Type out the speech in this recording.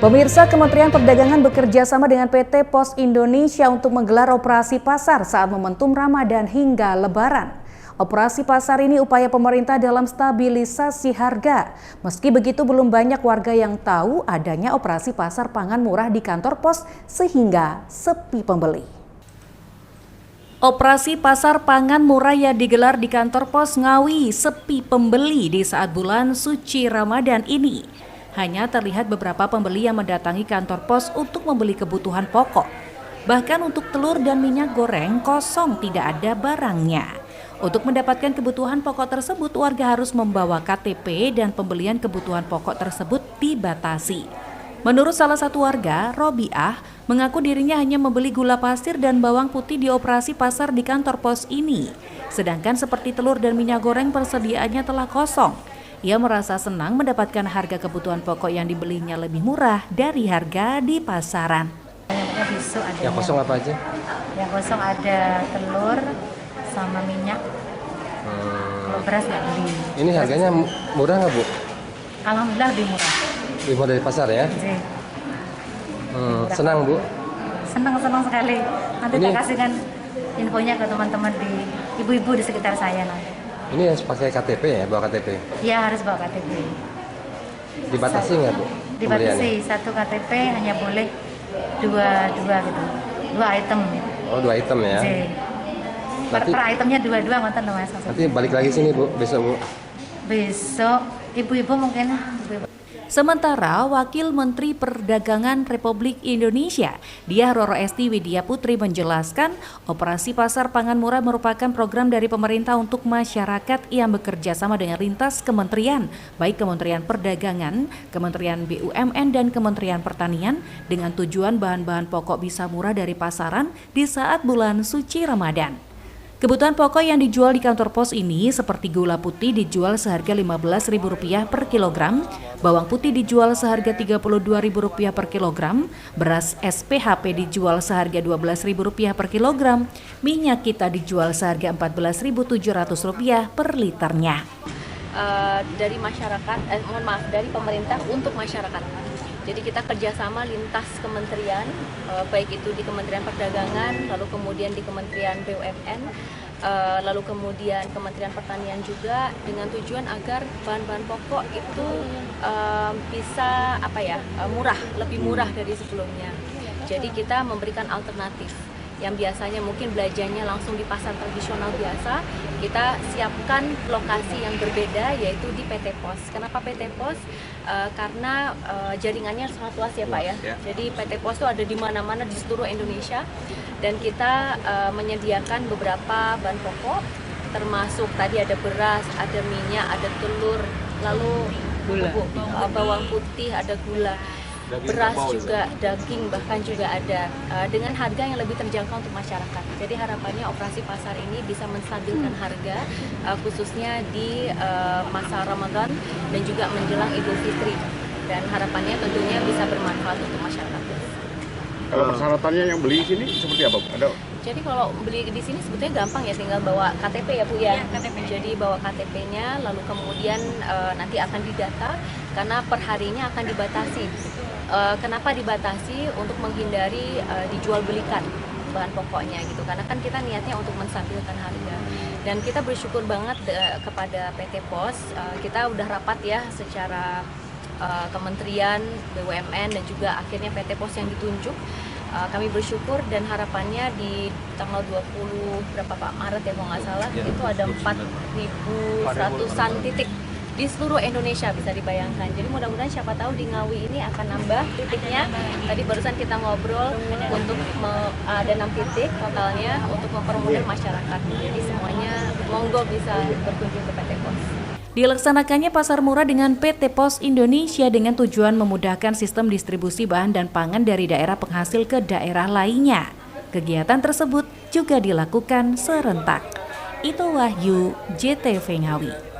Pemirsa, Kementerian Perdagangan bekerja sama dengan PT Pos Indonesia untuk menggelar operasi pasar saat momentum Ramadan hingga Lebaran. Operasi pasar ini upaya pemerintah dalam stabilisasi harga. Meski begitu, belum banyak warga yang tahu adanya operasi pasar pangan murah di kantor pos sehingga sepi pembeli. Operasi pasar pangan murah yang digelar di kantor pos Ngawi sepi pembeli di saat bulan suci Ramadan ini. Hanya terlihat beberapa pembeli yang mendatangi kantor pos untuk membeli kebutuhan pokok. Bahkan untuk telur dan minyak goreng kosong, tidak ada barangnya. Untuk mendapatkan kebutuhan pokok tersebut, warga harus membawa KTP dan pembelian kebutuhan pokok tersebut dibatasi. Menurut salah satu warga, Robiah, mengaku dirinya hanya membeli gula pasir dan bawang putih di operasi pasar di kantor pos ini. Sedangkan seperti telur dan minyak goreng persediaannya telah kosong. Ia merasa senang mendapatkan harga kebutuhan pokok yang dibelinya lebih murah dari harga di pasaran. Yang kosong apa aja? Yang kosong ada telur sama minyak. Kalau beras nggak beli. Ini harganya murah nggak, Bu? Alhamdulillah lebih murah. Lebih murah dari pasar ya? Senang, Bu? Senang sekali. Nanti Ini... saya kasihkan infonya ke teman-teman di ibu-ibu di sekitar saya nanti. Ini harus pakai KTP ya, bawa KTP? Iya, harus bawa KTP. Dibatasi nggak, Bu? Dibatasi, satu KTP hanya boleh dua gitu. 2 item. Oh, 2 item ya? Per itemnya 2 ngoten loh, Mas. Nanti balik lagi sini, Bu, besok, Bu? Besok, ibu-ibu mungkin. Sementara Wakil Menteri Perdagangan Republik Indonesia, Diah Roro Esti Widya Putri menjelaskan, operasi pasar pangan murah merupakan program dari pemerintah untuk masyarakat yang bekerja sama dengan lintas kementerian, baik Kementerian Perdagangan, Kementerian BUMN, dan Kementerian Pertanian, dengan tujuan bahan-bahan pokok bisa murah dari pasaran di saat bulan suci Ramadan. Kebutuhan pokok yang dijual di kantor pos ini seperti gula putih dijual seharga Rp15.000 per kilogram, bawang putih dijual seharga Rp32.000 per kilogram, beras SPHP dijual seharga Rp12.000 per kilogram, minyak kita dijual seharga Rp14.700 per liternya. Dari masyarakat, dari pemerintah untuk masyarakat. Jadi kita kerjasama lintas kementerian, baik itu di Kementerian Perdagangan, lalu kemudian di Kementerian BUMN, lalu kemudian Kementerian Pertanian juga, dengan tujuan agar bahan-bahan pokok itu bisa murah, lebih murah dari sebelumnya. Jadi kita memberikan alternatif. Yang biasanya mungkin belanjanya langsung di pasar tradisional biasa, kita siapkan lokasi yang berbeda, yaitu di PT Pos. Kenapa PT Pos? Karena jaringannya sangat luas ya Pak ya. Jadi PT Pos itu ada di mana-mana di seluruh Indonesia, dan kita menyediakan beberapa bahan pokok, termasuk tadi ada beras, ada minyak, ada telur, lalu bawang putih, ada gula. Beras juga, daging bahkan juga ada, dengan harga yang lebih terjangkau untuk masyarakat. Jadi harapannya operasi pasar ini bisa menstabilkan harga, khususnya di masa Ramadan dan juga menjelang Idul Fitri. Dan harapannya tentunya bisa bermanfaat untuk masyarakat. Kalau persyaratannya yang beli di sini seperti apa, Bu? Jadi kalau beli di sini sebetulnya gampang ya, tinggal bawa KTP ya Bu ya. KTP. Jadi bawa KTP-nya, lalu kemudian nanti akan didata karena perharinya akan dibatasi. Kenapa dibatasi? Untuk menghindari dijual belikan bahan pokoknya gitu, karena kan kita niatnya untuk menstabilkan harga. Dan kita bersyukur banget kepada PT Pos, kita udah rapat ya secara Kementerian BUMN dan juga akhirnya PT Pos yang ditunjuk. Kami bersyukur dan harapannya di tanggal 20 Maret ya kalau nggak salah, itu ada 4.100-an titik di seluruh Indonesia, bisa dibayangkan. Jadi mudah-mudahan siapa tahu di Ngawi ini akan nambah titiknya. Tadi barusan kita ngobrol untuk ada 6 titik totalnya untuk mempermudah masyarakat. Jadi semuanya monggo bisa berkunjung ke PT Pos. Dilaksanakannya pasar murah dengan PT Pos Indonesia dengan tujuan memudahkan sistem distribusi bahan dan pangan dari daerah penghasil ke daerah lainnya. Kegiatan tersebut juga dilakukan serentak. Itu Wahyu, JTV Ngawi.